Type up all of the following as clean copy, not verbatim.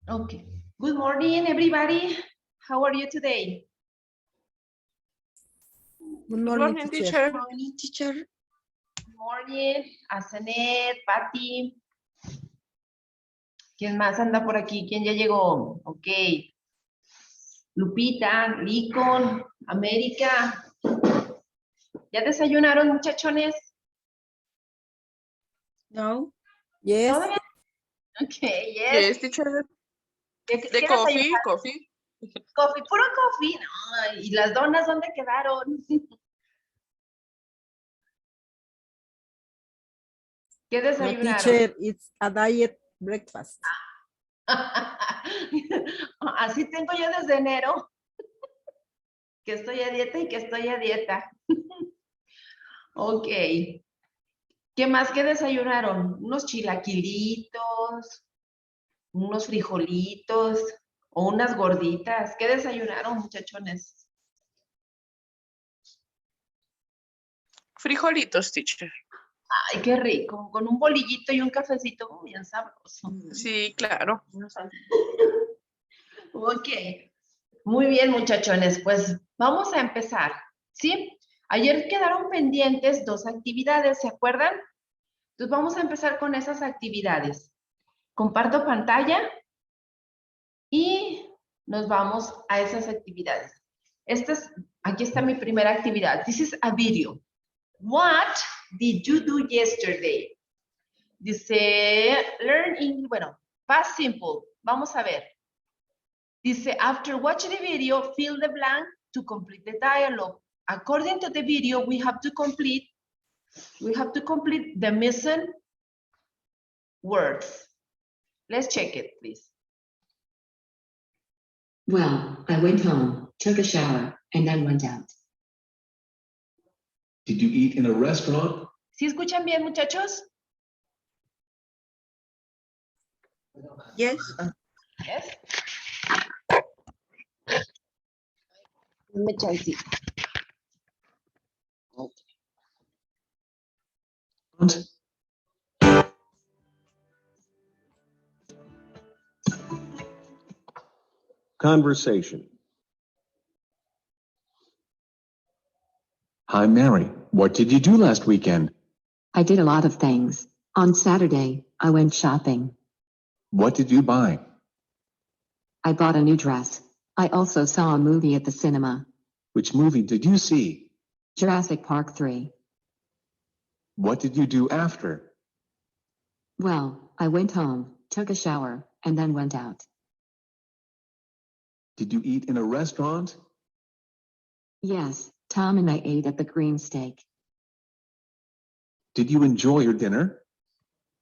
Okay. Good morning, everybody. How are you today? Good Good morning, morning, teacher. teacher. Morning, teacher. Good morning, Asenet, Patty. ¿Quién más anda por aquí? ¿Quién ya llegó? Ok. Lupita, Licon, América. ¿Ya desayunaron, muchachones? No. Yes. ¿Todavía? Ok, yes. Yes, teacher. ¿Qué The desayunaron? coffee. Coffee, puro coffee. No, ¿y las donas dónde quedaron? ¿Qué No, desayunaron? teacher, it's a diet breakfast. Así tengo yo desde enero, que estoy a dieta y que estoy a dieta. Ok. ¿Qué más que desayunaron? Unos chilaquilitos, unos frijolitos o unas gorditas. ¿Qué desayunaron, muchachones? Frijolitos, teacher. Ay, qué rico. Con un bolillito y un cafecito bien sabroso. Sí, claro. Ok. Muy bien, muchachones. Pues vamos a empezar. ¿Sí? Ayer quedaron pendientes dos actividades, ¿se acuerdan? Entonces vamos a empezar con esas actividades. Comparto pantalla y nos vamos a esas actividades. Aquí está mi primera actividad. This is a video. What did you do yesterday? Dice, learn English, bueno, past simple. Vamos a ver. Dice, after watching the video, fill the blank to complete the dialogue. According to the video, we have to complete the missing words. Let's check it, please. Well, I went home, took a shower, and then went out. Did you eat in a restaurant? ¿Sí escuchan bien, muchachos? Yes. Yes. Me chancito. Conversation. Hi, Mary. What did you do last weekend? I did a lot of things. On Saturday, I went shopping. What did you buy? I bought a new dress. I also saw a movie at the cinema. Which movie did you see? Jurassic Park 3. What did you do after? Well, I went home, took a shower, and then went out. Did you eat in a restaurant? Yes, Tom and I ate at the Green Steak. Did you enjoy your dinner?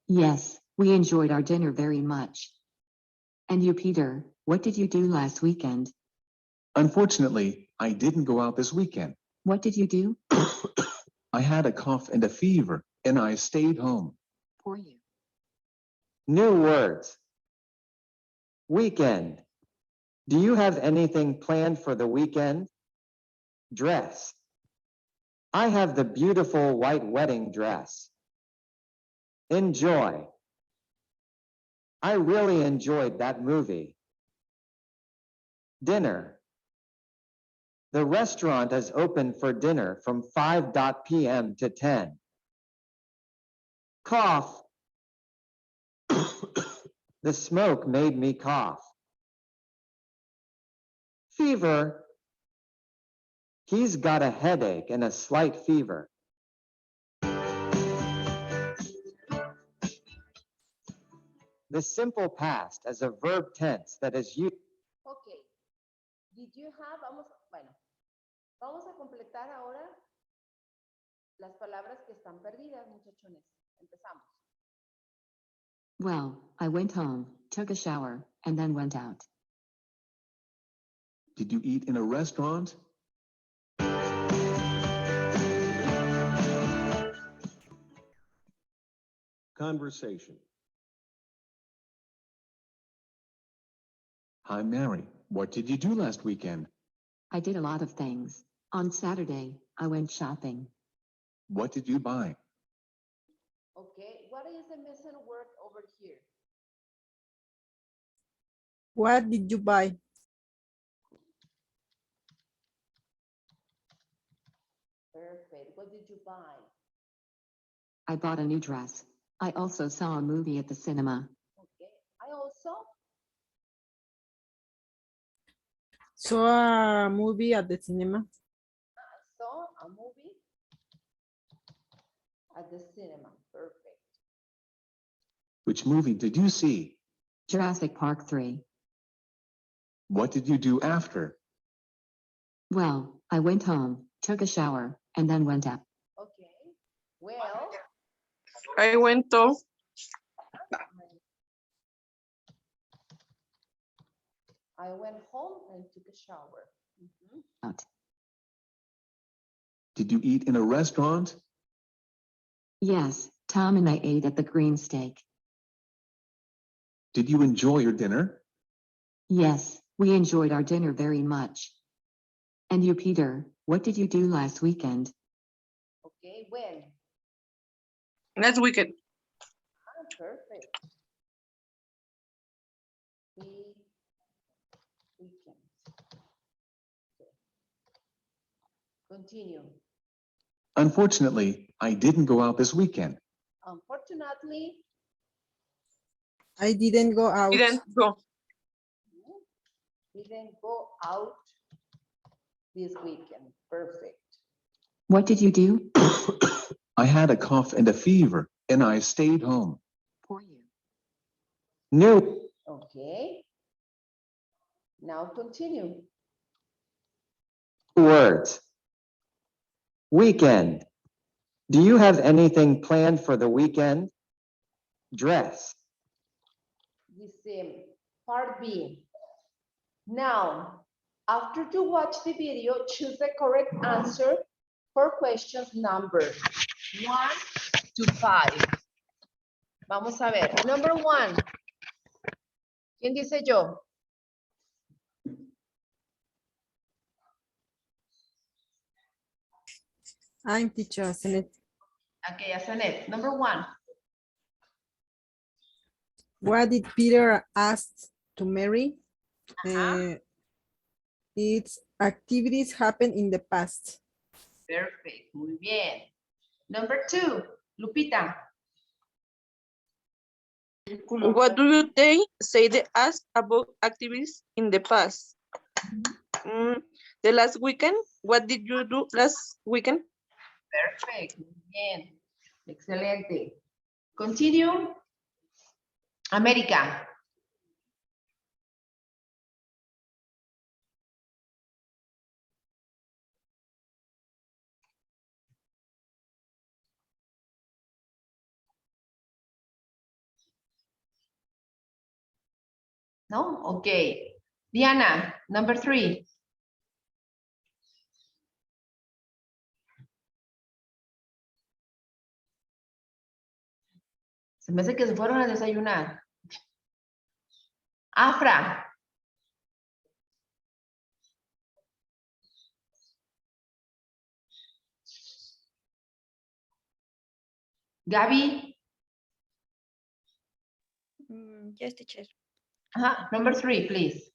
Yes, we enjoyed our dinner very much. And you, Peter, what did you do last weekend? Unfortunately, I didn't go out this weekend. What did you do? I had a cough and a fever, and I stayed home. Poor you. New words. Weekend. Do you have anything planned for the weekend? Dress. I have the beautiful white wedding dress. Enjoy. I really enjoyed that movie. Dinner. The restaurant is open for dinner from 5 p.m. to 10. Cough. The smoke made me cough. Fever. He's got a headache and a slight fever. The simple past as a verb tense that is used. Ok. Did you have, vamos a completar ahora las palabras que están perdidas, muchachones. Empezamos. Well, I went home, took a shower, and then went out. Did you eat in a restaurant? Conversation. Hi, Mary. What did you do last weekend? I did a lot of things. On Saturday, I went shopping. What did you buy? Okay. What is the missing word over here? What did you buy? Perfect. What did you buy? I bought a new dress. I also saw a movie at the cinema. Okay. I also Saw a movie at the cinema. saw a movie at the cinema. Perfect. Which movie did you see? Jurassic Park 3. What did you do after? Well, I went home, took a shower, and then went up. Okay. Well, I went to I went home and took a shower. Mhm. Out. Did you eat in a restaurant? Yes, Tom and I ate at the Green Steak. Did you enjoy your dinner? Yes, we enjoyed our dinner very much. And you, Peter, what did you do last weekend? Okay. When? last weekend. Ah, perfect. Weekend. Okay. Continue. Unfortunately, I didn't go out this weekend. Unfortunately, I didn't go out. Didn't go. didn't go out this weekend. Perfect. What did you do? I had a cough and a fever, and I stayed home. Poor you. New Okay. Now continue. words. Weekend. Do you have anything planned for the weekend? Dress. Dice, part B. Now, after you watch the video, choose the correct answer for questions number 1 to 5. Vamos a ver. Number 1. ¿Quién dice yo? I'm teacher Janet. Okay, Asanet. Number 1. What did Peter ask to Mary? Ajá. Its activities happened in the past. Perfect. Muy bien. Number 2. Lupita. What do you say they asked about activities in the past? The last weekend, what did you do last weekend? Perfect. Muy bien. Excelente. Continue. América. No? Okay. Diana, number 3. Se me hace que se fueron a desayunar. Afra. Gaby. Yes, teacher. Number 3, please.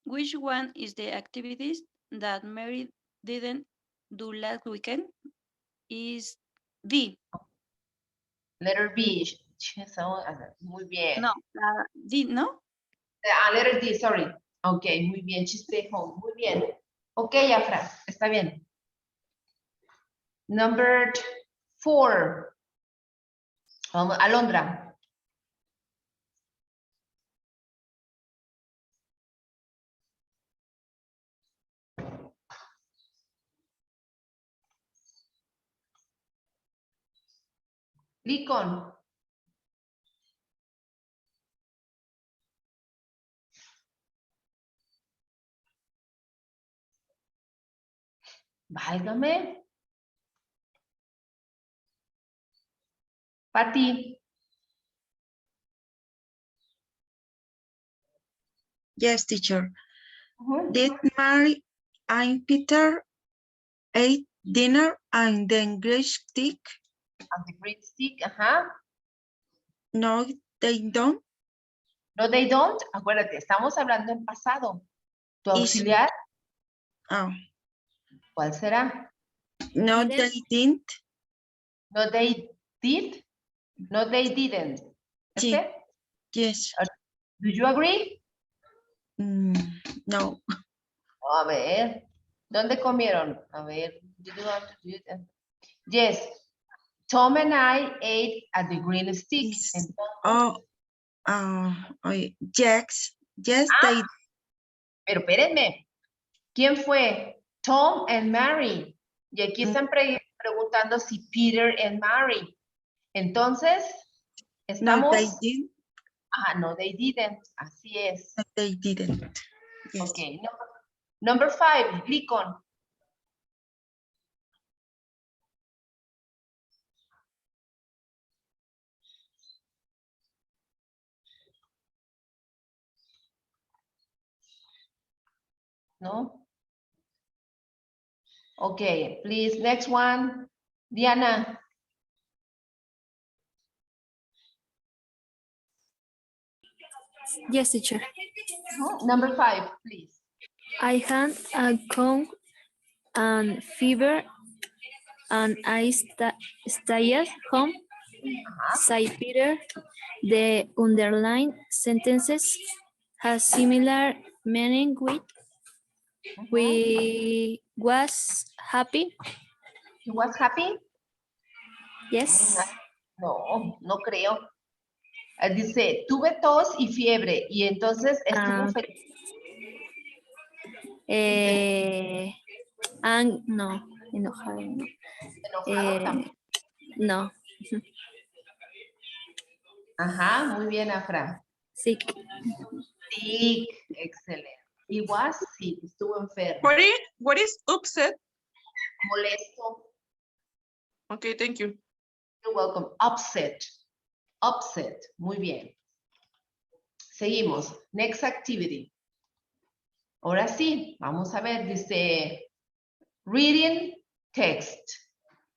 Which one is the activities that Mary didn't do last weekend? Is D. Letter B. Muy bien. No, D, no? Letter D, sorry. Ok, muy bien. She stayed home. Muy bien. Ok, Afra, está bien. Number 4. Vamos, Alondra. Licon. Válgame. Pati. Yes, teacher. Did Mary and Peter ate dinner and then great stick? And the great stick, ajá. No, they don't. No, they don't. Acuérdate, estamos hablando en pasado. Tu Is- auxiliar, Oh, ¿cuál será? no, Didn't. they didn't. No, they did. No, they didn't. Sí. ¿Este? Yes. Do you agree? No. A ver. ¿Dónde comieron? A ver. Did you want to do it? Yes. Tom and I ate at the green stick. Is- Entonces, Yes. Yes, they. pero espérenme. ¿Quién fue? Tom and Mary. Y aquí están preguntando si Peter and Mary. Entonces, No, estamos... they didn't. no, they didn't. Así es. No, they didn't. Yes. Okay. Number 5, Glicon. No? Okay, please, next one. Diana. Yes, teacher. Number 5, please. I had a cold and fever, and I stayed home. Said Peter. The underlined sentences has similar meaning with we was happy. He was happy? Yes. No, no creo. Dice, tuve tos y fiebre, y entonces estuvo Ah, feliz. No, enojado, no. Enojado tampoco. No, Ajá, muy bien, Afra. sick. Sick, excelente. He was sick, estuvo enfermo. What is upset? Molesto. Okay, thank you. You're welcome. Upset. Upset. Muy bien. Seguimos. Next activity. Ahora sí, vamos a ver. Dice, reading text.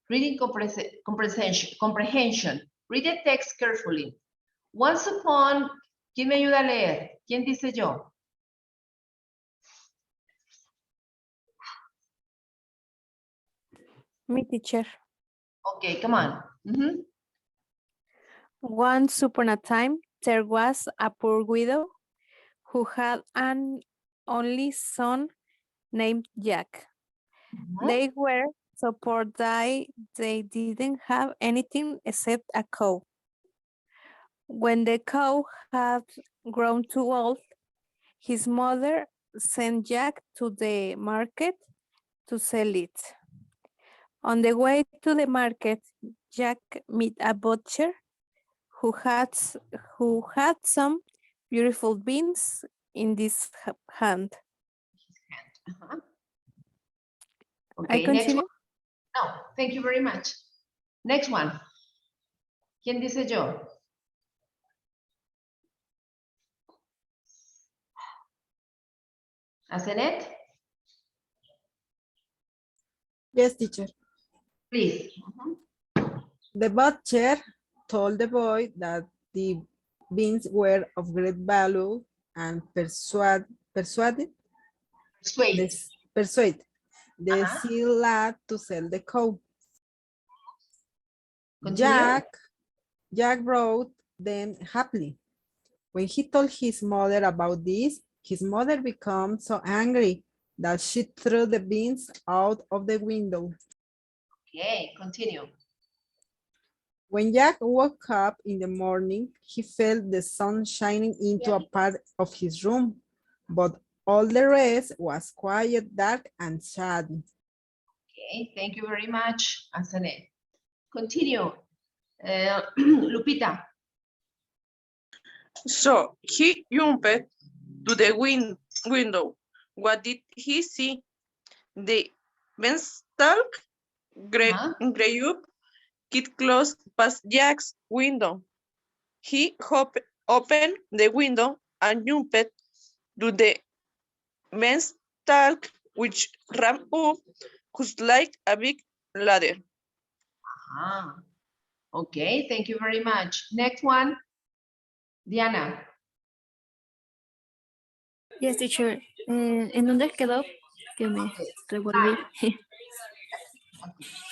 Reading comprehension. Read the text carefully. Once upon, ¿quién me ayuda a leer? ¿Quién dice yo? Mi teacher. Okay, come on. Mhm. Once upon a time, there was a poor widow who had an only son named Jack. They were so poor that they didn't have anything except a cow. When the cow had grown too old, his mother sent Jack to the market to sell it. On the way to the market, Jack met a butcher who had some beautiful beans in this hand. Ajá. I Okay, next continue. one. No, thank you very much. Next one. ¿Quién dice yo? Asenet, Yes, teacher. please. The butcher told the boy that the beans were of great value and persuade the sea lad to sell the cow. Continue. Jack brought them happily. When he told his mother about this, his mother became so angry that she threw the beans out of the window. Okay, continue. When Jack woke up in the morning, he felt the sun shining into a part of his room, but all the rest was quiet, dark, and sad. Okay, thank you very much, Asenet. Continue. Lupita. So he jumped to the window. What did he see? The beanstalk grew up, get close past Jack's window. He opened the window and jumped to the beanstalk, which ran up just like a big ladder. Okay, thank you very much. Next one. Diana. Yes, teacher. ¿En dónde quedó? Que me revolví.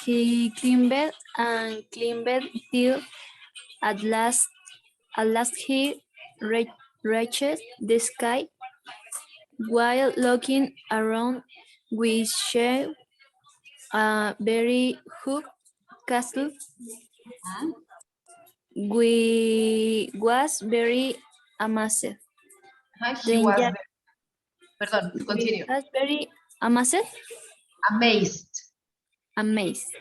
He climbed and climbed till at last he reached the sky. While looking around, we saw a very high castle. We was very amazed. He Then was, Jack, perdón, we continue. was very amazed. Amazed. Amazed.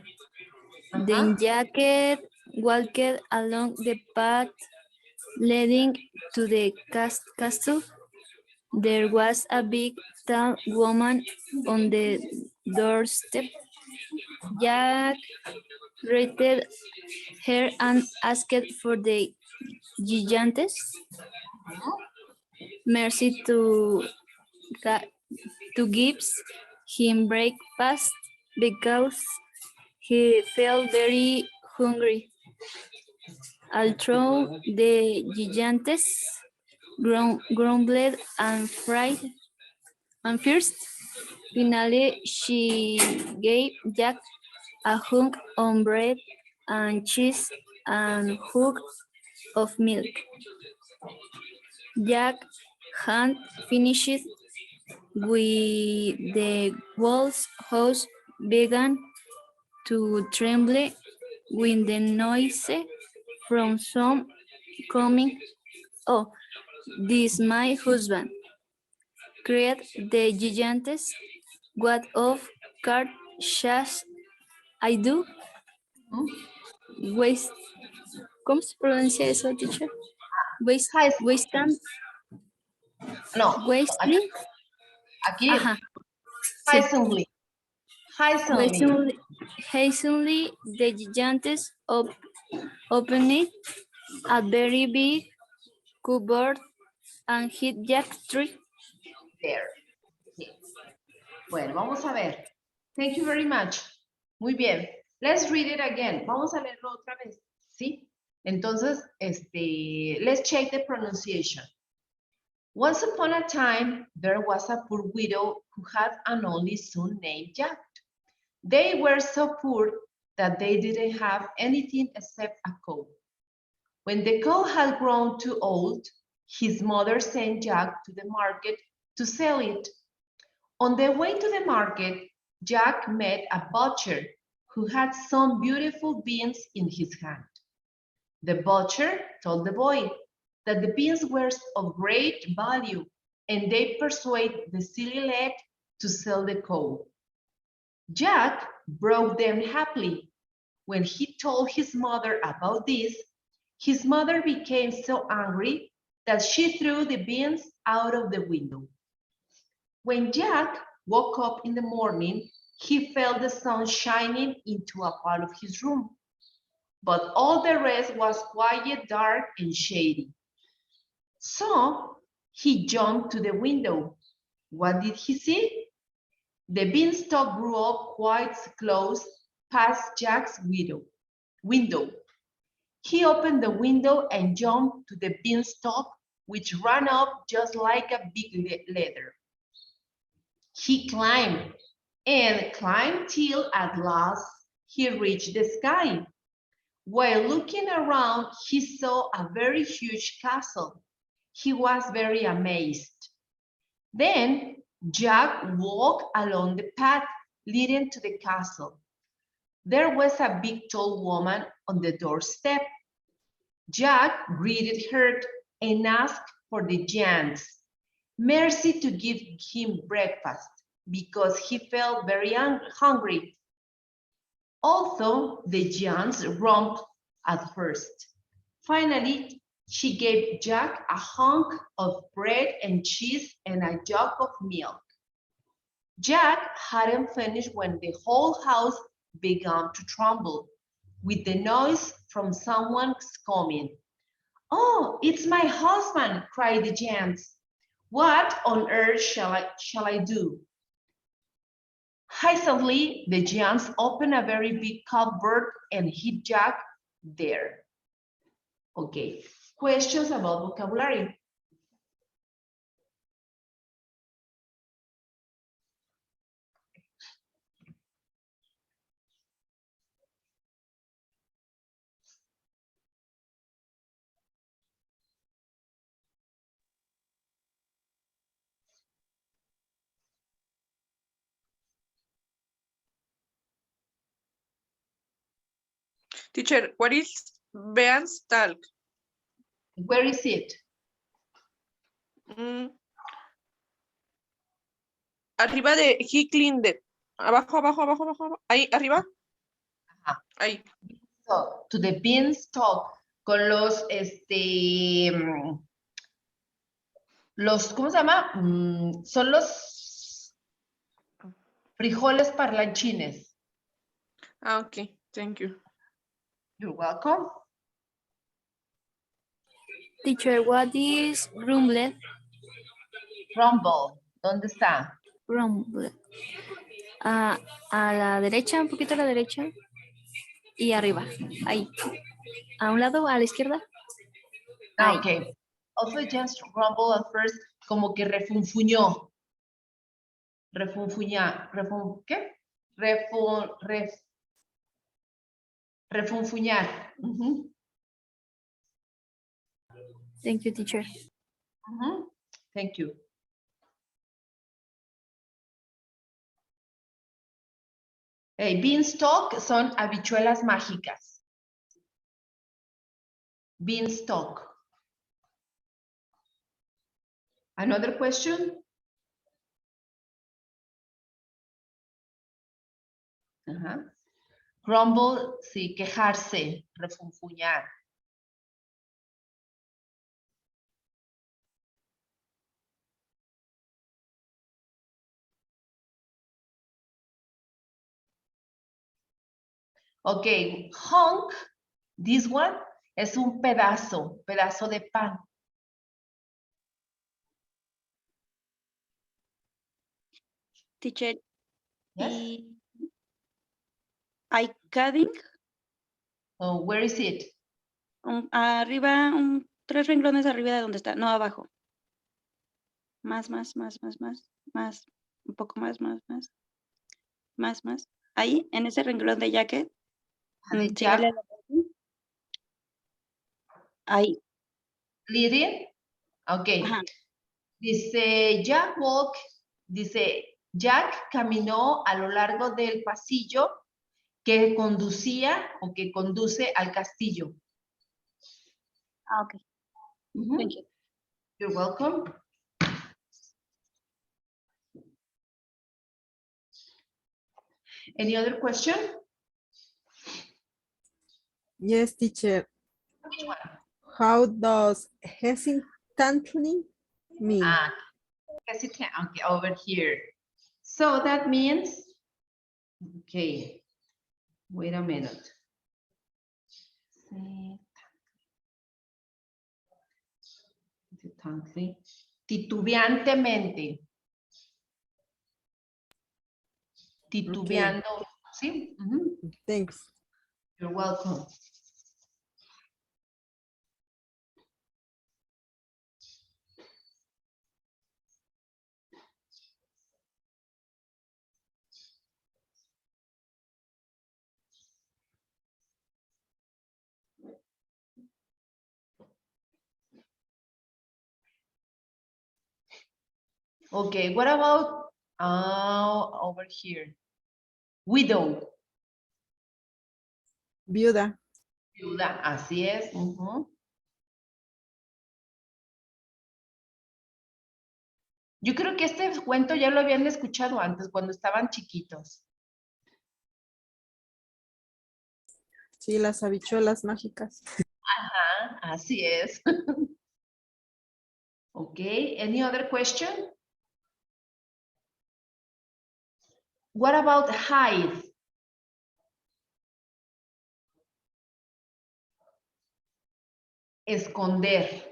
Uh-huh. Then Jacket walked along the path leading to the castle. There was a big tall woman on the doorstep. Jack greeted her and asked for the gigantes mercy to gives him breakfast because he felt very hungry. Although the gigantes grumbled and fried and first, finally she gave Jack a hunk of bread and cheese and hunk of milk. Jack had finished with the walls house began to tremble with the noise from some coming. Oh, this my husband, cried the giantess. What of card shall I do? Waste. ¿Cómo se pronuncia eso, teacher? Waste, waste time. No, Wastely. aquí. Ajá. Sí. Hastily. Hastily. Hastily, the giants opened a very big cupboard and hit Jack tree. There. Sí. Bueno, vamos a ver. Thank you very much. Muy bien. Let's read it again. Vamos a leerlo otra vez. ¿Sí? Entonces, let's check the pronunciation. Once upon a time, there was a poor widow who had an only son named Jack. They were so poor that they didn't have anything except a cow. When the cow had grown too old, his mother sent Jack to the market to sell it. On the way to the market, Jack met a butcher who had some beautiful beans in his hand. The butcher told the boy that the beans were of great value, and they persuaded the silly lad to sell the cow. Jack brought them happily. When he told his mother about this, his mother became so angry that she threw the beans out of the window. When Jack woke up in the morning, he felt the sun shining into a part of his room, but all the rest was quiet, dark, and shady. So he jumped to the window. What did he see? The beanstalk grew up quite close past Jack's window. He opened the window and jumped to the beanstalk, which ran up just like a big ladder. He climbed and climbed till at last he reached the sky. While looking around, he saw a very huge castle. He was very amazed. Then Jack walked along the path leading to the castle. There was a big tall woman on the doorstep. Jack greeted her and asked for the giants mercy to give him breakfast because he felt very hungry. Although the giants romped at first. Finally, she gave Jack a hunk of bread and cheese and a jug of milk. Jack hadn't finished when the whole house began to tremble with the noise from someone's coming. "Oh, it's my husband," cried the giants. "What on earth shall I do?" Hastily, the giants opened a very big cupboard and hid Jack there. Okay, questions about vocabulary? Teacher, what is beanstalk? Where is it? Arriba de he cleaned it. Abajo, abajo, abajo, abajo, abajo. Ahí, arriba. Ajá. Ahí. So, to the beanstalk, con los, ¿cómo se llama? Son los frijoles parlanchines. Ah, ok. Thank you. You're welcome. Teacher, what is rumble? Rumble, ¿dónde está? Rumble. A la derecha, un poquito a la derecha. Y arriba, ahí. A un lado, a la izquierda. Ahí. Okay. Also just rumble at first, como que refunfuñó. ¿Qué? Refunfuñar. Ujú. Thank you, teacher. Ujú. Thank you. Beanstalk son habichuelas mágicas. Beanstalk. Another question? Ajá. Grumble, sí, quejarse, refunfuñar. Ok, hunk, this one, es un pedazo de pan. Teacher, Yes? y I cutting Oh, where is it? arriba, 3 renglones arriba de donde está, no abajo. Más, un poco más. Ahí, en ese renglón de jacket. De síguele a la página. Ahí. Leading. Ok. Ajá. Dice Jack caminó a lo largo del pasillo que conducía o que conduce al castillo. Ah, ok. Ujú. Thank you. You're welcome. Any other question? Yes, teacher. Which one? How does hesitantly mean? Hesitant. Okay, over here. So that means, okay, wait a minute. Hesitantly. Titubeantemente. Titubeando. Okay. ¿Sí? Ujú. Thanks. You're welcome. Okay, what about over here? Widow. Viuda. Viuda, así es. Ujú. Yo creo que este cuento ya lo habían escuchado antes, cuando estaban chiquitos. Sí, las habichuelas mágicas. Ajá, así es. Okay, any other question? What about hide? Esconder.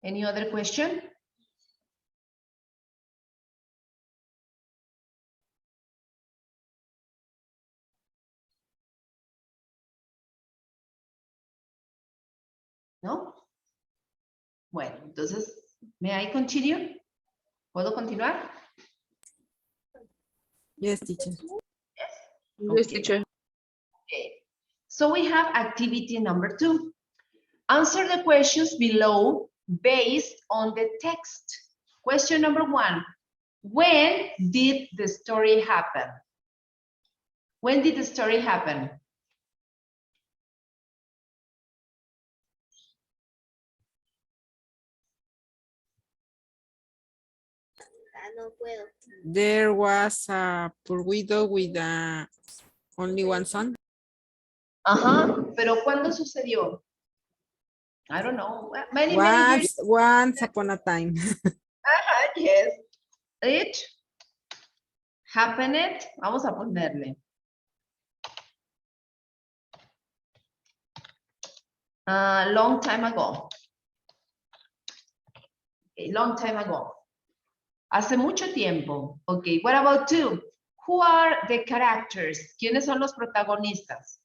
Any other question? ¿No? Bueno, entonces, ¿may I continue? ¿Puedo continuar? Yes, teacher. Yes, Okay. teacher. Okay. So we have activity number 2. Answer the questions below based on the text. Question number 1. When did the story happen? When did the story happen? There was a poor widow with only one son. Pero ¿cuándo sucedió? I don't know. Many years. Once upon a time. Yes. It happened. Vamos a ponerle. A long time ago. A long time ago. Hace mucho tiempo. Okay, what about 2? Who are the characters? ¿Quiénes son los protagonistas?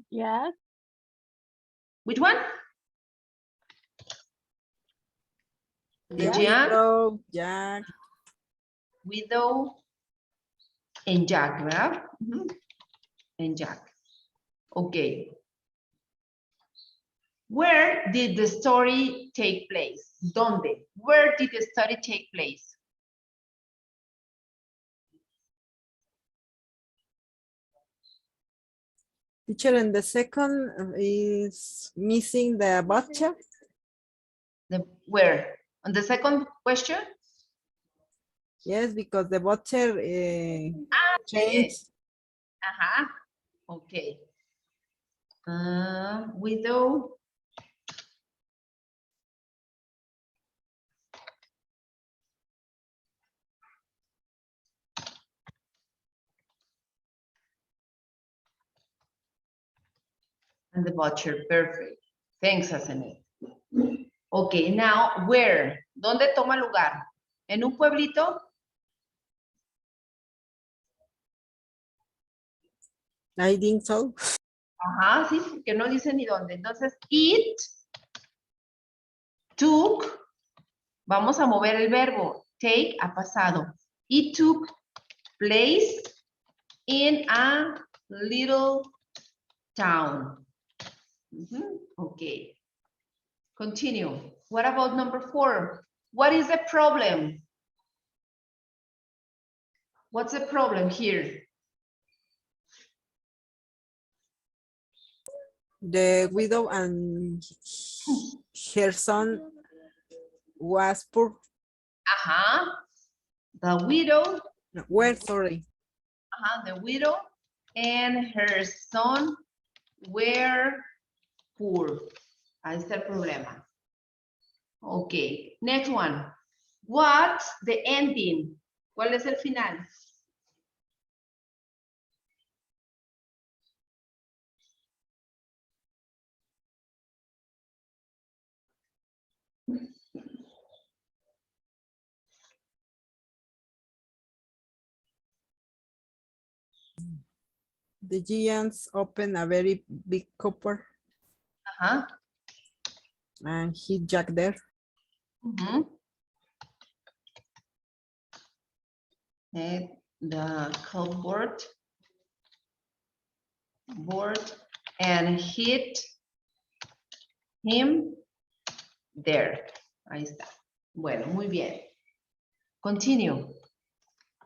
Jack. Which one? Jack, Widow, Jack. Widow, and Jack, ¿verdad? And Jack. Okay. Where did the story take place? ¿Dónde? Where did the story take place? Teacher, and the second is missing the butcher. Where? On the second question? Yes, because the butcher changed. Okay. Widow. And the butcher, perfect. Thanks, Asenet. Okay, now where? ¿Dónde toma lugar? ¿En un pueblito? I think so. Sí, que no dice ni dónde. Entonces, it took, vamos a mover el verbo, take a pasado. It took place in a little town. Okay. Continue. What about number 4? What is the problem? What's the problem here? The widow and her son was poor. The widow. Where, sorry. The widow and her son were poor. Ahí está el problema. Okay, next one. What's the ending? ¿Cuál es el final? The giants opened a very big copper. And he Jack there. And the cupboard and hit him there. Ahí está. Bueno, muy bien. Continue.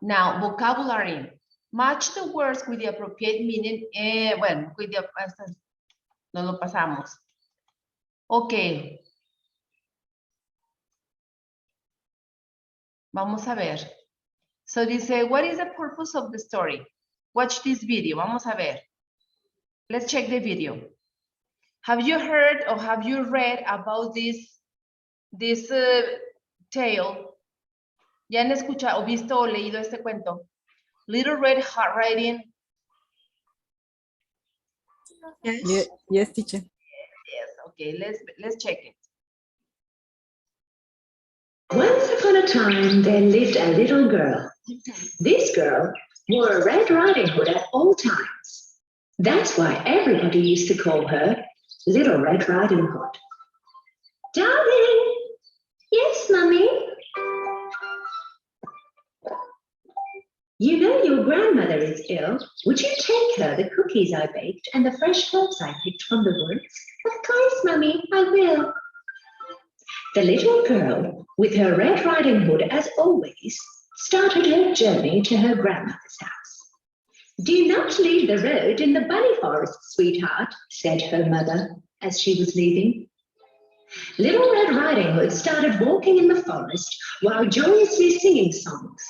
Now, vocabulary. Match the words with the appropriate meaning. Bueno, with the, no lo pasamos. Ok. Vamos a ver. So dice, what is the purpose of the story? Watch this video. Vamos a ver. Let's check the video. Have you heard or have you read about this tale? ¿Ya han escuchado o visto o leído este cuento? Little Red Riding. Yes, yes, teacher. Yes, okay, let's check it. Once upon a time, there lived a little girl. This girl wore a Red Riding Hood at all times. That's why everybody used to call her Little Red Riding Hood. Darling! Yes, Mummy? You know your grandmother is ill. Would you take her the cookies I baked and the fresh herbs I picked from the woods? Of course, Mummy, I will. The little girl, with her Red Riding Hood as always, started her journey to her grandmother's house. Do not leave the road in the bunny forest, sweetheart, said her mother as she was leaving. Little Red Riding Hood started walking in the forest while joyously singing songs.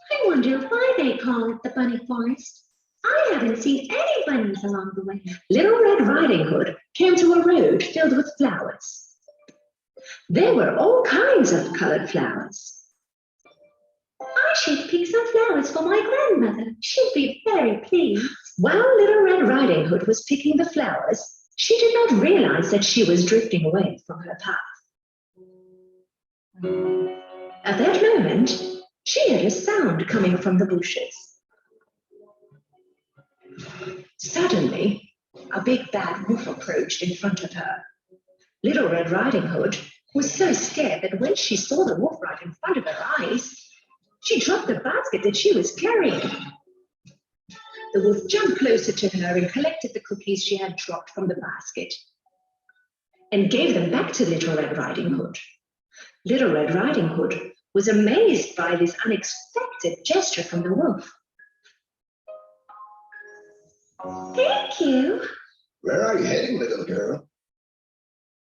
I wonder why they call it the bunny forest. I haven't seen any bunnies along the way. Little Red Riding Hood came to a road filled with flowers. There were all kinds of colored flowers. I should pick some flowers for my grandmother. She'd be very pleased. While Little Red Riding Hood was picking the flowers, she did not realize that she was drifting away from her path. At that moment, she heard a sound coming from the bushes. Suddenly, a big bad wolf approached in front of her. Little Red Riding Hood was so scared that when she saw the wolf right in front of her eyes, she dropped the basket that she was carrying. The wolf jumped closer to her and collected the cookies she had dropped from the basket and gave them back to Little Red Riding Hood. Little Red Riding Hood was amazed by this unexpected gesture from the wolf. Thank you. Where are you heading, little girl?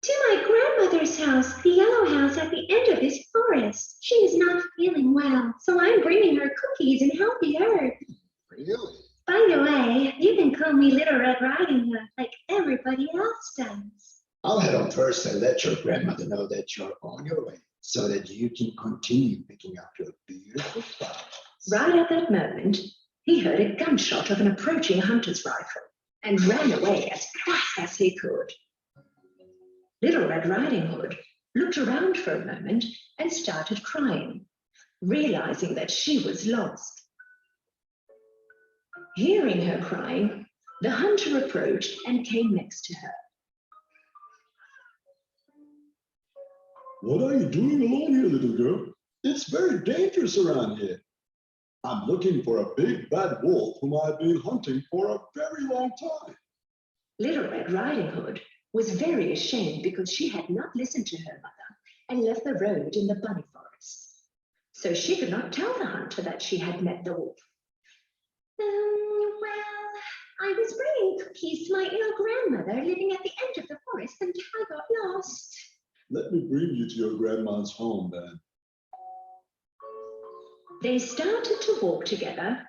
To my grandmother's house, the yellow house at the end of this forest. She is not feeling well, so I'm bringing her cookies and healthy herbs. Really? By the way, you can call me Little Red Riding Hood like everybody else does. I'll head on first and let your grandmother know that you're on your way so that you can continue picking up your beautiful flowers. Right at that moment, he heard a gunshot of an approaching hunter's rifle and ran away as fast as he could. Little Red Riding Hood looked around for a moment and started crying, realizing that she was lost. Hearing her crying, the hunter approached and came next to her. What are you doing alone here, little girl? It's very dangerous around here. I'm looking for a big bad wolf whom I've been hunting for a very long time. Little Red Riding Hood was very ashamed because she had not listened to her mother and left the road in the bunny forest. So she could not tell the hunter that she had met the wolf. Well, I was bringing cookies to my ill grandmother living at the end of the forest and I got lost. Let me bring you to your grandma's home then. They started to walk together.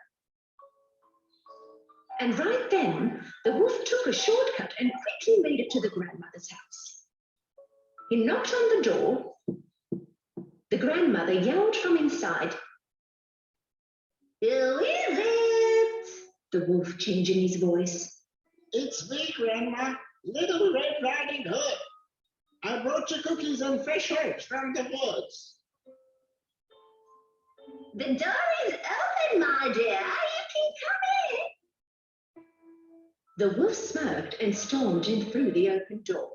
And right then, the wolf took a shortcut and quickly made it to the grandmother's house. He knocked on the door. The grandmother yelled from inside. Who is it? The wolf changing his voice. It's me, Grandma, Little Red Riding Hood. I brought you cookies and fresh herbs from the woods. The door is open, my dear. You can come in. The wolf smirked and stormed in through the open door.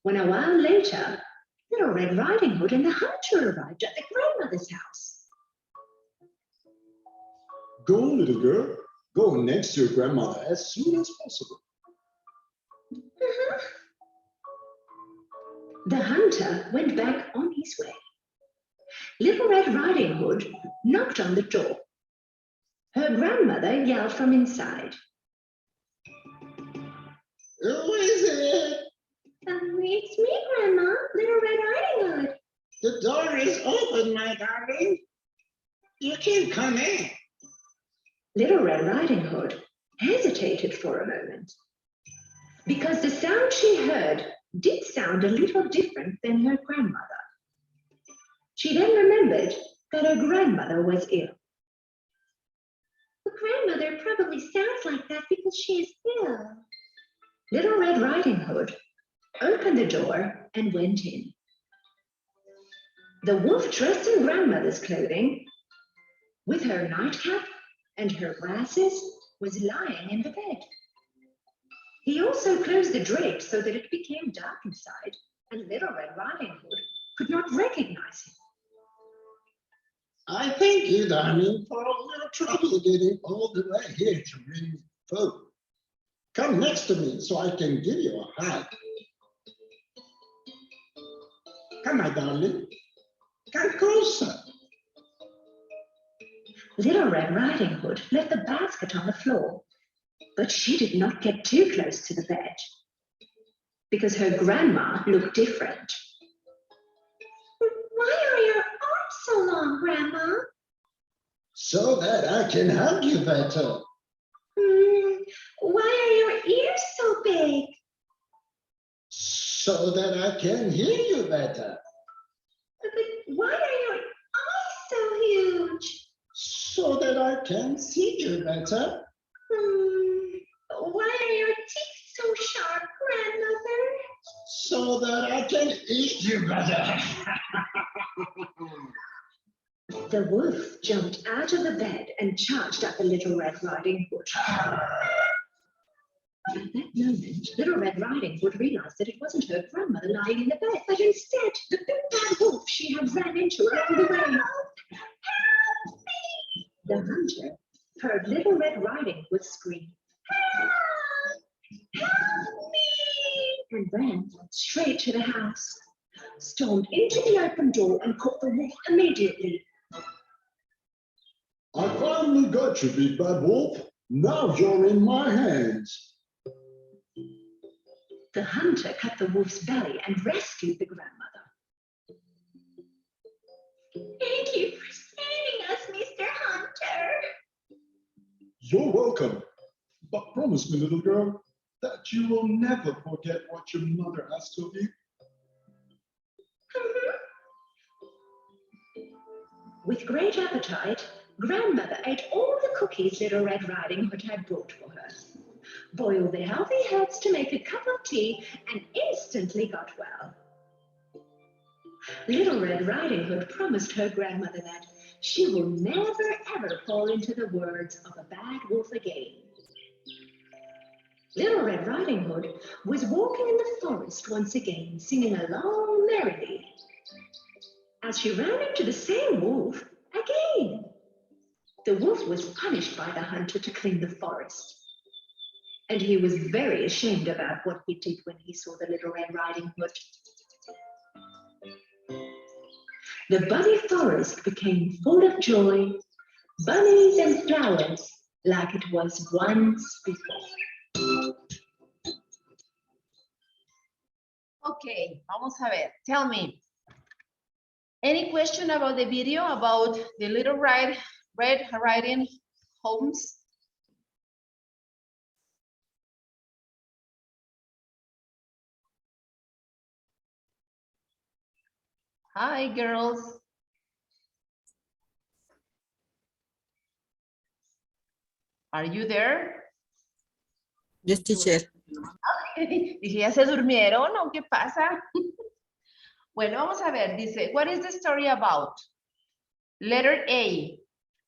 When a while later, Little Red Riding Hood and the hunter arrived at the grandmother's house. Go, little girl. Go next to your grandmother as soon as possible. The hunter went back on his way. Little Red Riding Hood knocked on the door. Her grandmother yelled from inside. Who is it? It's me, Grandma, Little Red Riding Hood. The door is open, my darling. You can come in. Little Red Riding Hood hesitated for a moment because the sound she heard did sound a little different than her grandmother. She then remembered that her grandmother was ill. The grandmother probably sounds like that because she is ill. Little Red Riding Hood opened the door and went in. The wolf, dressed in grandmother's clothing, with her nightcap and her glasses, was lying in the bed. He also closed the drapes so that it became dark inside and Little Red Riding Hood could not recognize him. I thank you, darling, for all your trouble getting all the way here to bring food. Come next to me so I can give you a hug. Come, my darling. Come closer. Little Red Riding Hood left the basket on the floor, but she did not get too close to the bed because her grandma looked different. Why are your arms so long, Grandma? So that I can hug you better. Why are your ears so big? So that I can hear you better. But why are your eyes so huge? So that I can see you better. Why are your teeth so sharp, Grandmother? So that I can eat you better. The wolf jumped out of the bed and charged at the Little Red Riding Hood. At that moment, Little Red Riding Hood realized that it wasn't her grandmother lying in the bed, but instead the big bad wolf she had ran into along the way. Help me! The hunter heard Little Red Riding Hood scream, Help! Help me! And ran straight to the house, stormed into the open door and caught the wolf immediately. I finally got you, big bad wolf. Now you're in my hands. The hunter cut the wolf's belly and rescued the grandmother. Thank you for saving us, Mr. Hunter. You're welcome. But promise me, little girl, that you will never forget what your mother asked of you. With great appetite, Grandmother ate all the cookies Little Red Riding Hood had brought for her, boiled the healthy heads to make a cup of tea, and instantly got well. Little Red Riding Hood promised her grandmother that she will never ever fall into the words of a bad wolf again. Little Red Riding Hood was walking in the forest once again, singing along merrily, as she ran into the same wolf again. The wolf was punished by the hunter to clean the forest, and he was very ashamed about what he did when he saw the Little Red Riding Hood. The bunny forest became full of joy, bunnies and flowers, like it was once before. Okay, vamos a ver. Tell me, any question about the video about the Little Red Riding Homes? Hi, girls. Are you there? Yes, teacher. Dije, ¿ya se durmieron o qué pasa? Bueno, vamos a ver. Dice, what is the story about? Letter A,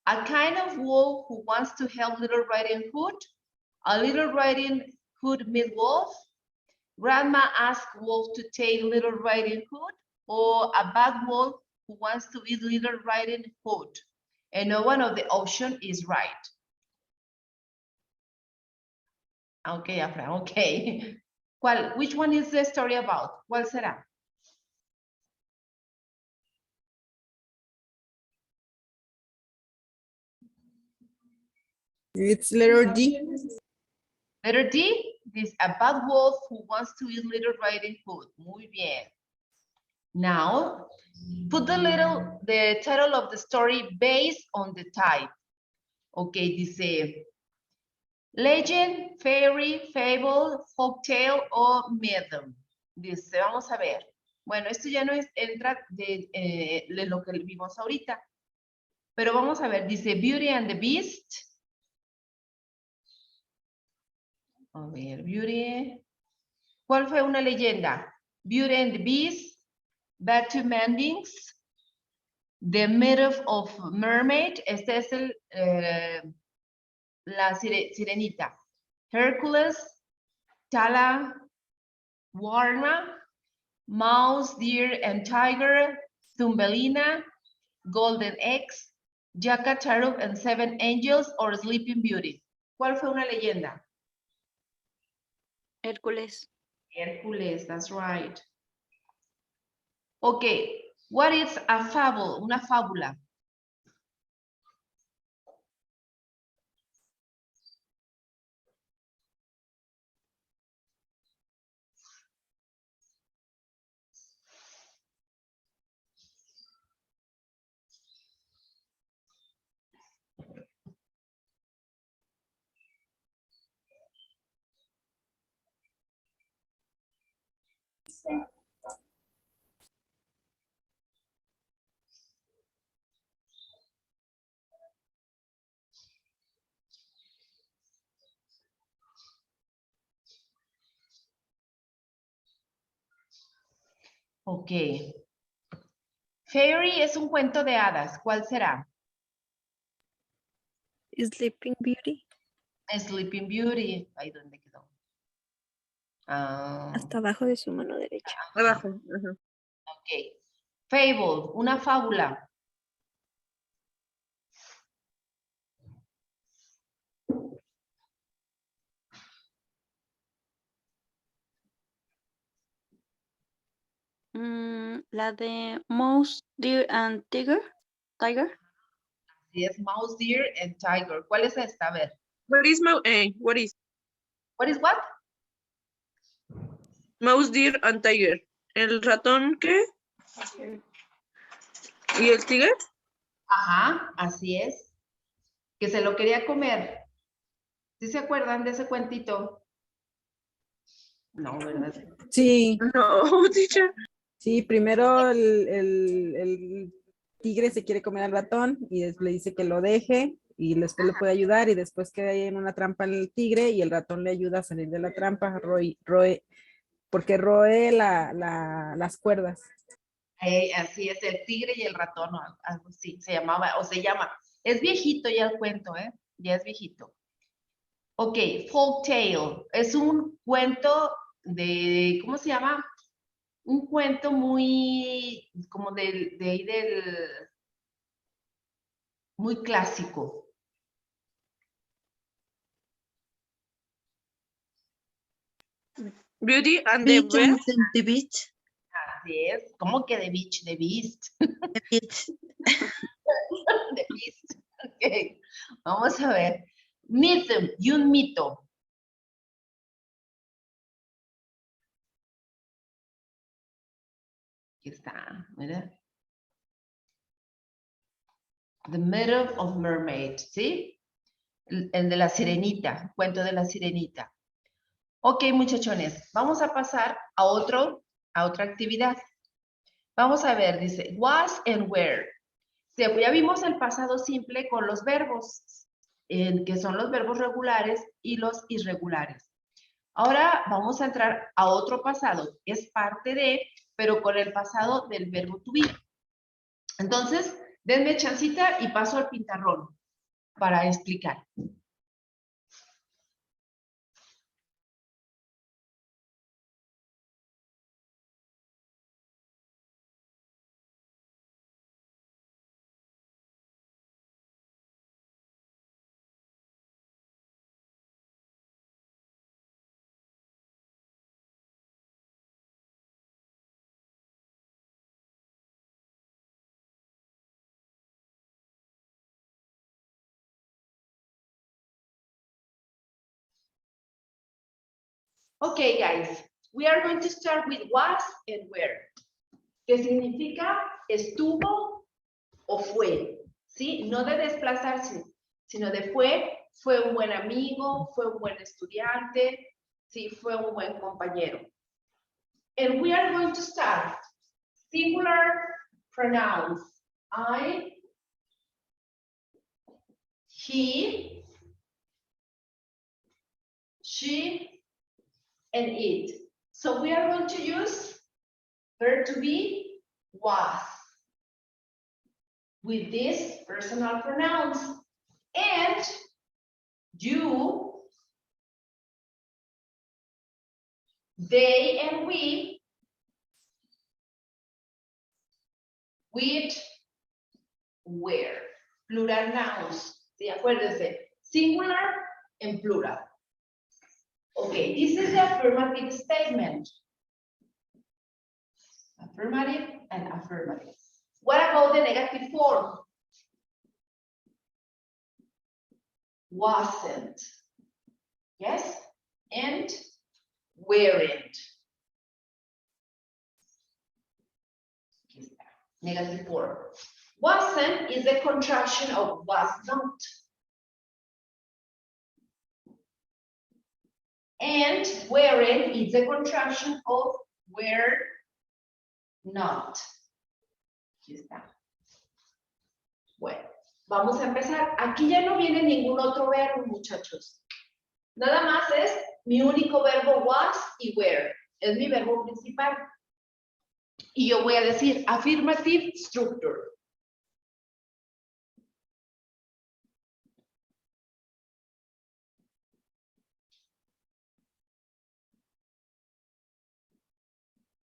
a kind of wolf who wants to help Little Riding Hood. A Little Riding Hood meet wolf. Grandma asked wolf to take Little Riding Hood. Or a bad wolf who wants to eat Little Riding Hood. And no one of the option is right. Okay, Afra, okay. Which one is the story about? ¿Cuál será? It's letter D. Letter D, this a bad wolf who wants to eat Little Riding Hood. Muy bien. Now, put the title of the story based on the type. Okay, dice legend, fairy, fable, folktale o myth. Dice, vamos a ver. Bueno, esto ya no entra de lo que vimos ahorita. Pero vamos a ver, dice Beauty and the Beast. A ver, Beauty. ¿Cuál fue una leyenda? Beauty and the Beast, Bad Two Mendings, The Myth of Mermaid. Este es la sirenita. Hercules, Tala, Warna, mouse, deer, and tiger, Thumbelina, golden eggs, Jack Cherub and seven angels, or Sleeping Beauty. ¿Cuál fue una leyenda? Hércules. Hércules, that's right. Okay, what is a fable? Una fábula. Ok. Fairy es un cuento de hadas. ¿Cuál será? Sleeping Beauty. Sleeping Beauty. Ahí donde quedó. Ah, Hasta abajo de su mano derecha. Abajo. Ajá. ok. Fable, una fábula. La de Mouse, Deer and Tiger. Tiger. Sí, es Mouse, Deer and Tiger. ¿Cuál es esta? A ver. What is what is What is what? mouse, deer and tiger? ¿El ratón qué? ¿Y el tigre? Ajá, así es. Que se lo quería comer. ¿Sí se acuerdan de ese cuentito? No, ¿verdad? Sí, No, teacher. sí, primero el tigre se quiere comer al ratón y le dice que lo deje y después le puede ayudar y después queda ahí en una trampa el tigre y el ratón le ayuda a salir de la trampa, porque roe las cuerdas. Así es, el tigre y el ratón, o algo así se llamaba, o se llama. Es viejito ya el cuento, ¿eh? Ya es viejito. Ok, folk tale. Es un cuento de, ¿cómo se llama? Un cuento muy, como muy clásico. Beauty and the Beauty and Beast. the Beast. Así es. ¿Cómo que de beach? De beast. The Beast. De beast. Ok. Vamos a ver. Myth y un mito. Aquí está, mira. The Myth of Mermaid, ¿sí? El de la sirenita, cuento de la sirenita. Ok, muchachones, vamos a pasar a otra actividad. Vamos a ver, dice, was and where. Ya vimos el pasado simple con los verbos, que son los verbos regulares y los irregulares. Ahora vamos a entrar a otro pasado, es parte de, pero con el pasado del verbo to be. Entonces, denme chancita y paso al pintarrón para explicar. Okay, guys, we are going to start with was and where, que significa estuvo o fue, ¿sí? No de desplazarse, sino de fue un buen amigo, fue un buen estudiante, sí, fue un buen compañero. And we are going to start singular pronouns. I, he, she, and it. So we are going to use verb to be was with these personal pronouns. And you, they, and we with where. Plural nouns. ¿Sí? Acuérdense. Singular and plural. Okay, this is the affirmative statement. Affirmative and affirmative. What about the negative form? Wasn't. Yes? And weren't. Negative form. Wasn't is a contraction of was not. And weren't is a contraction of were not. Aquí está. Bueno, vamos a empezar. Aquí ya no viene ningún otro verbo, muchachos. Nada más es mi único verbo was y were. Es mi verbo principal. Y yo voy a decir affirmative structure.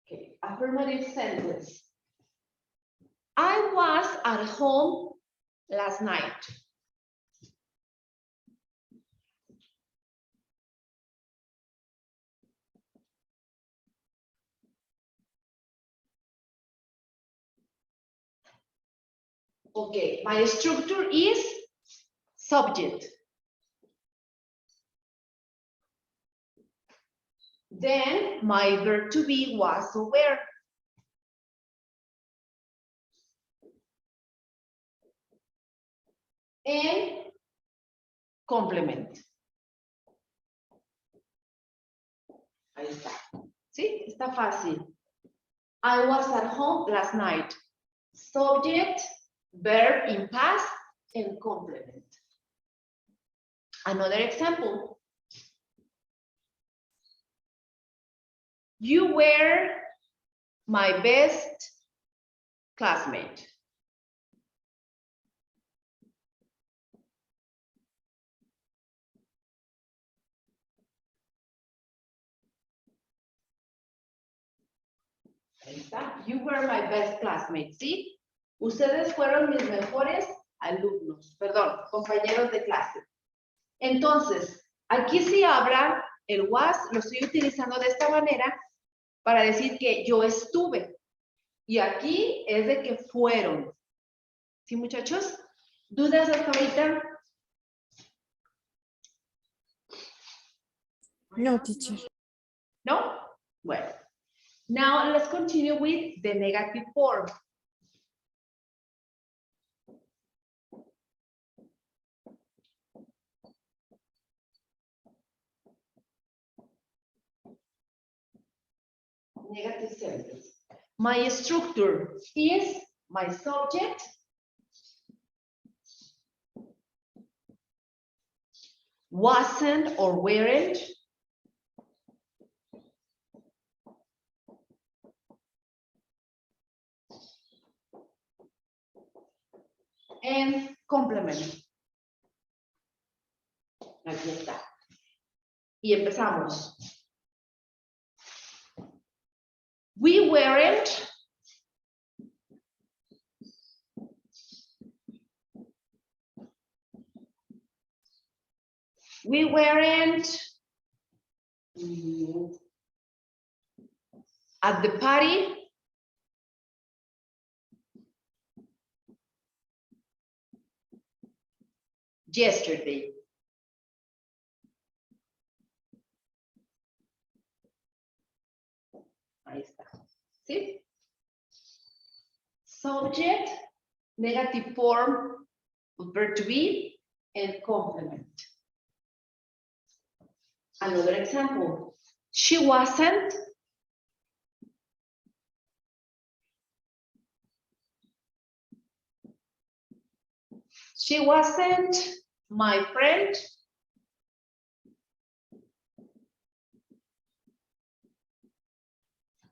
Okay, affirmative sentence. I was at home last night. Okay, my structure is subject. Then my verb to be was aware. And complement. Ahí está. ¿Sí? Está fácil. I was at home last night. Subject, verb in past, and complement. Another example. You were my best classmate. Ahí está. You were my best classmate, ¿sí? Ustedes fueron mis mejores alumnos, perdón, compañeros de clase. Entonces, aquí sí habrá el was, lo estoy utilizando de esta manera para decir que yo estuve. Y aquí es de que fueron. ¿Sí, muchachos? ¿Dudas hasta ahorita? No, teacher. ¿No? Bueno. Now let's continue with the negative form. Negative sentence. My structure is my subject, wasn't or weren't, and complement. Aquí está. Y empezamos. We weren't at the party yesterday. Ahí está. ¿Sí? Subject, negative form, verb to be, and complement. Another example. She wasn't my friend.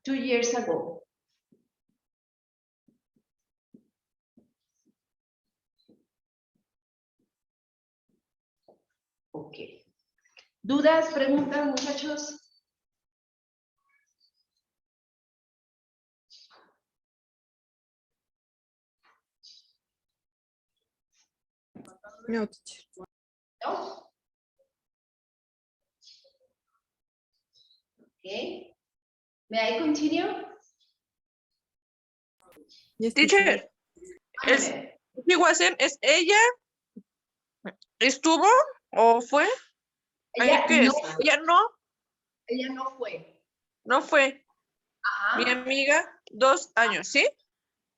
Two years ago. Ok. ¿Dudas, preguntas, muchachos? No, teacher. No? Okay. May I continue? Yes, Teacher, es, Ándale. she wasn't, ¿es ella? ¿Estuvo o fue? ¿Ahí Ella qué no, es? Ella ella no fue. no fue. Ajá. Mi amiga, 2 años, ¿sí?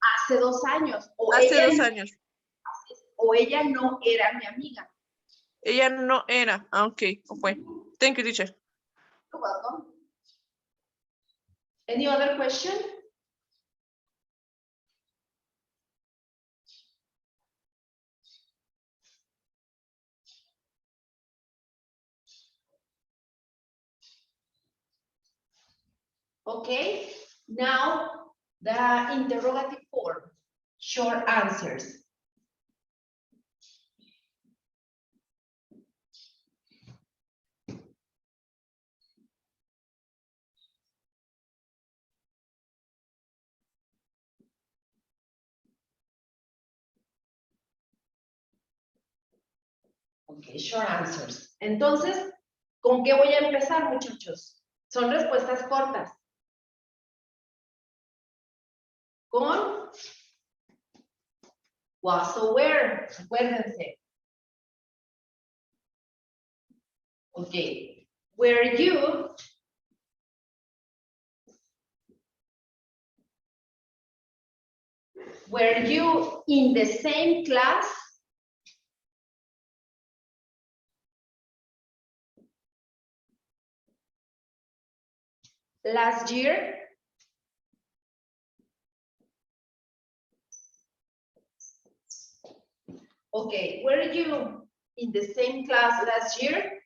Hace 2 años. Hace 2 años. O ella no era mi amiga. Ella no era. Ah, ok, fue. Thank you, teacher. You're welcome. Any other question? Okay, now the interrogative form, short answers. Ok, short answers. Entonces, ¿con qué voy a empezar, muchachos? Son respuestas cortas. Con was or were, acuérdense. Ok, were you in the same class? Last year? Okay, were you in the same class last year?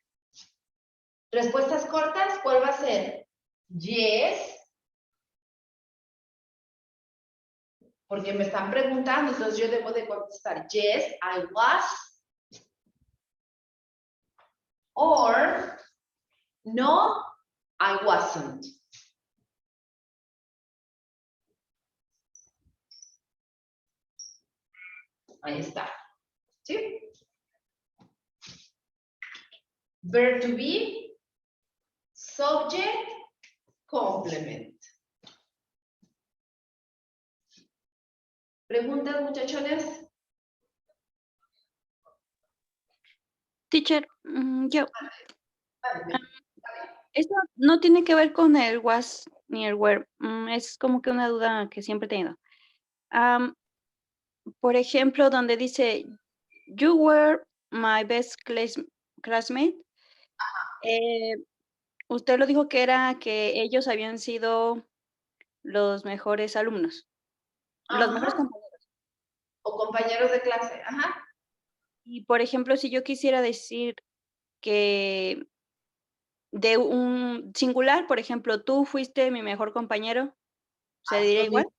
Respuestas cortas, ¿cuál va a ser? Yes. Porque me están preguntando, entonces yo debo de contestar, yes, I was. Or, no, I wasn't. Ahí está. ¿Sí? Verb to be, subject, complement. ¿Preguntas, muchachones? Teacher, yo, Vale. esto no tiene que ver con el was ni el were. Es como que una duda que siempre he tenido. Por ejemplo, donde dice, you were my best classmate. Usted lo dijo que era que ellos habían sido los mejores alumnos, los mejores Ajá. compañeros. O compañeros de clase. Ajá. Y por ejemplo, si yo quisiera decir que de un singular, por ejemplo, tú fuiste mi mejor compañero, ¿se Haz diría lo igual? mismo.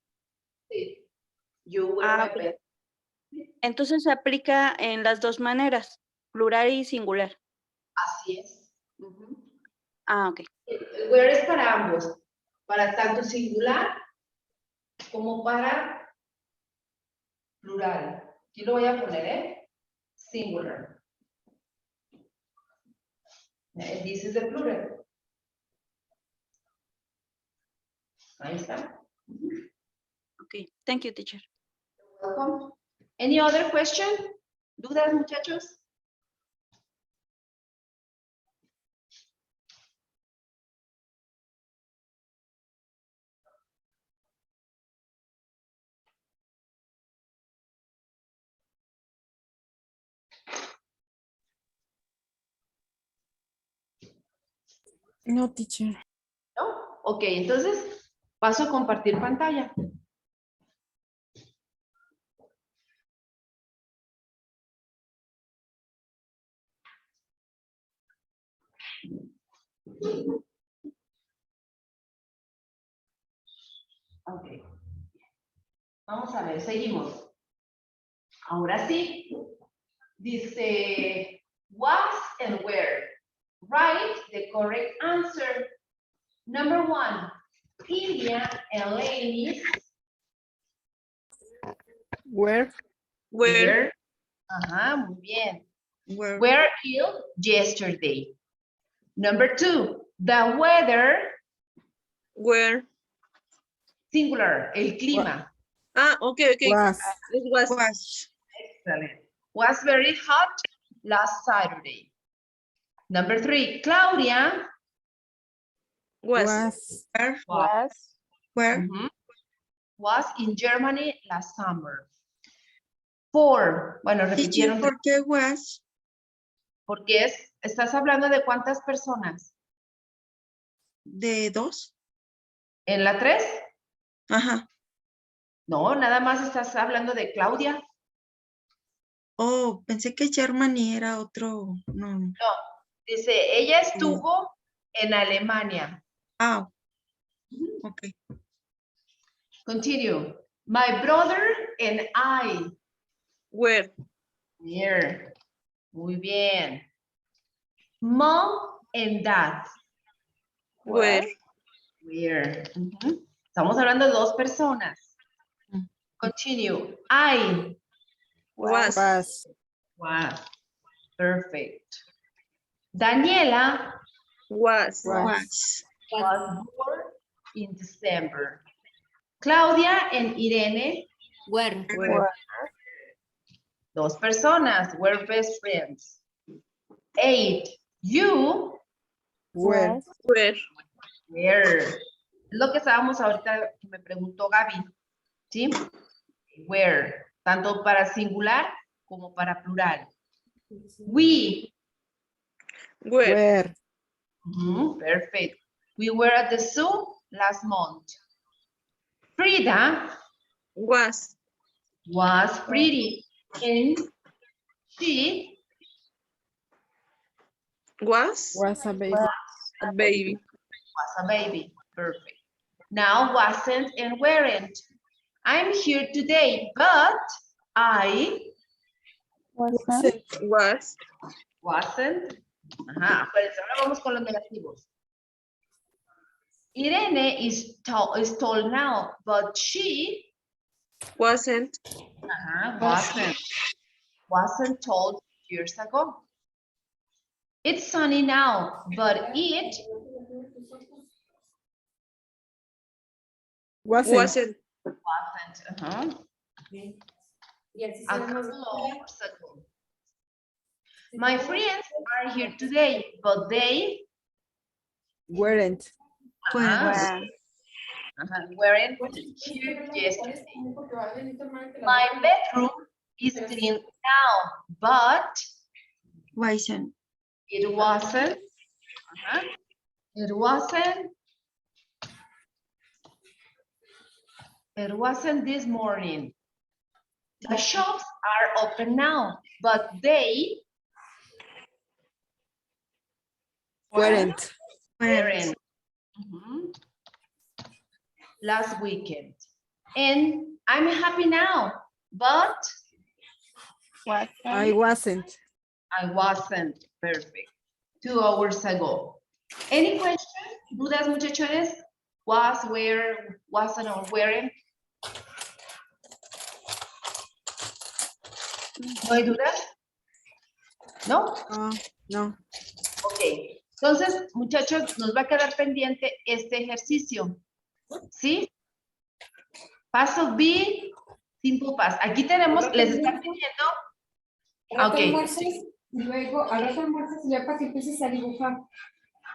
Sí. You were Ah, my ok. best. Entonces se aplica en las dos maneras, plural y singular. Así es. Ujú. Ah, ok. El were es para ambos. Para tanto singular como para plural. Aquí lo voy a poner, ¿eh? Singular. This is the plural. Ahí está. Ok, thank you, teacher. Welcome. Any other question? ¿Dudas, muchachos? No, teacher. ¿No? Ok, entonces paso a compartir pantalla. Ok. Vamos a ver, seguimos. Ahora sí. Dice, was and where. Write the correct answer. Number 1, India and ladies Where? Where, were Ajá, muy bien. Were. Were ill yesterday. Number 2, the weather, Were. singular, el clima. Ah, okay. Was. It was. Excellent. Was very hot last Saturday. Number 3, Claudia Was. Where? mhm, was in Germany last summer. 4, bueno, Teacher, repitieron ¿por qué was? porque estás hablando de cuántas personas. ¿De 2? ¿En la 3? Ajá. No, nada más estás hablando de Claudia. Oh, pensé que Germany era otro. No. No, dice, ella estuvo en Alemania. Ah, ok. Continue. My brother and I. Were. Here. Muy bien. Mom and dad. Were. Where. Estamos hablando de 2 personas. Continue. I Was. Was. Perfect. Daniela Was. Was. was born in December. Claudia and Irene, Were. 2 personas, were best friends. 8. You Were. Were. were. Es lo que estábamos ahorita que me preguntó Gaby. ¿Sí? Were. Tanto para singular como para plural. We. Were. Were. Perfect. We were at the zoo last month. Frida Was. was pretty and she Was. Was a baby. A baby. was a baby. Perfect. Now wasn't and weren't. I'm here today, but I Wasn't. Was. wasn't. Ajá, pues ahora vamos con los negativos. Irene is tall now, but she Wasn't. wasn't told years ago. It's sunny now, but it Wasn't. Wasn't. wasn't. A couple hours ago. My friends are here today, but they Weren't. weren't here yesterday. My bedroom is clean now, but Wasn't. it wasn't. It wasn't this morning. The shops are open now, but they Weren't. weren't. Last weekend. And I'm happy now, but I wasn't. I wasn't. Perfect. 2 hours ago. Any questions? ¿Dudas, muchachones? Was, where, wasn't, or weren't? ¿No hay dudas? ¿No? No. Ok. Entonces, muchachos, nos va a quedar pendiente este ejercicio. ¿Sí? Paso B, simple past. Aquí tenemos, les están pidiendo. Ok. Luego, al rato almuerzas y ya para que empieces a dibujar.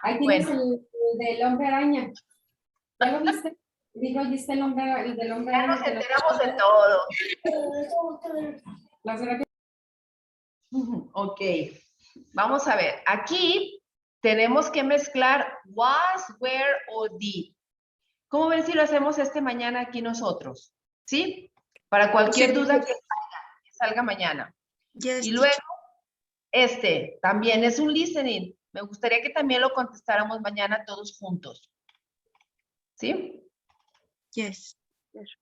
Ahí tienes el del hombre araña. ¿Ya lo viste? Digo, ahí está el del hombre araña. Ya nos enteramos de todo. Ok. Vamos a ver. Aquí tenemos que mezclar was, were o did. ¿Cómo ven si lo hacemos mañana aquí nosotros? ¿Sí? Para cualquier duda que salga mañana. Yes, y luego, también es un listening. Me gustaría que también lo contestáramos mañana todos juntos. ¿Sí? Yes.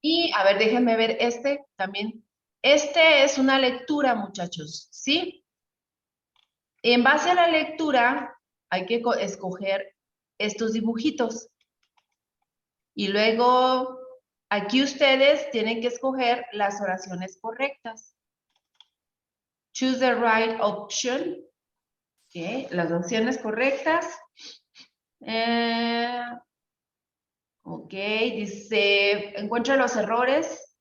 Y, a ver, déjenme ver también. Es una lectura, muchachos, ¿sí? En base a la lectura, hay que escoger estos dibujitos. Y luego, aquí ustedes tienen que escoger las oraciones correctas. Choose the right option. Okay, las opciones correctas. Ok, dice, encuentra los errores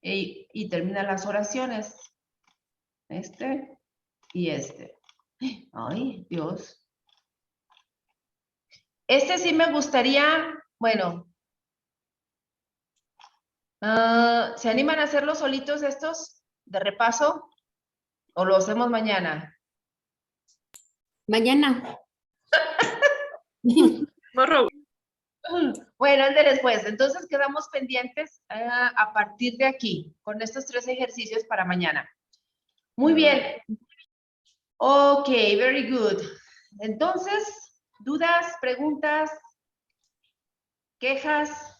y termina las oraciones. Este y este. Ay, Dios. Este sí me gustaría, bueno. ¿Se animan a hacerlos solitos estos de repaso? ¿O lo hacemos mañana? Mañana. Bueno, ándeles pues. Entonces quedamos pendientes a partir de aquí, con estos 3 ejercicios para mañana. Muy bien. Ok, very good. Entonces, ¿dudas, preguntas, quejas,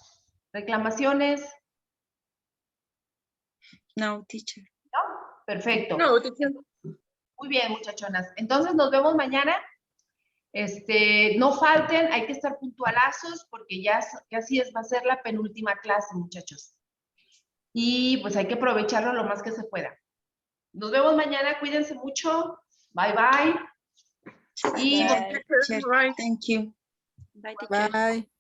reclamaciones? No, teacher. ¿No? Perfecto. No, teacher. Muy bien, muchachonas. Entonces nos vemos mañana. No falten, hay que estar puntualazos porque ya así va a ser la penúltima clase, muchachos. Y pues hay que aprovecharlo lo más que se pueda. Nos vemos mañana, cuídense mucho. Bye, bye. Y Teacher, thank you. Bye, teacher. Bye.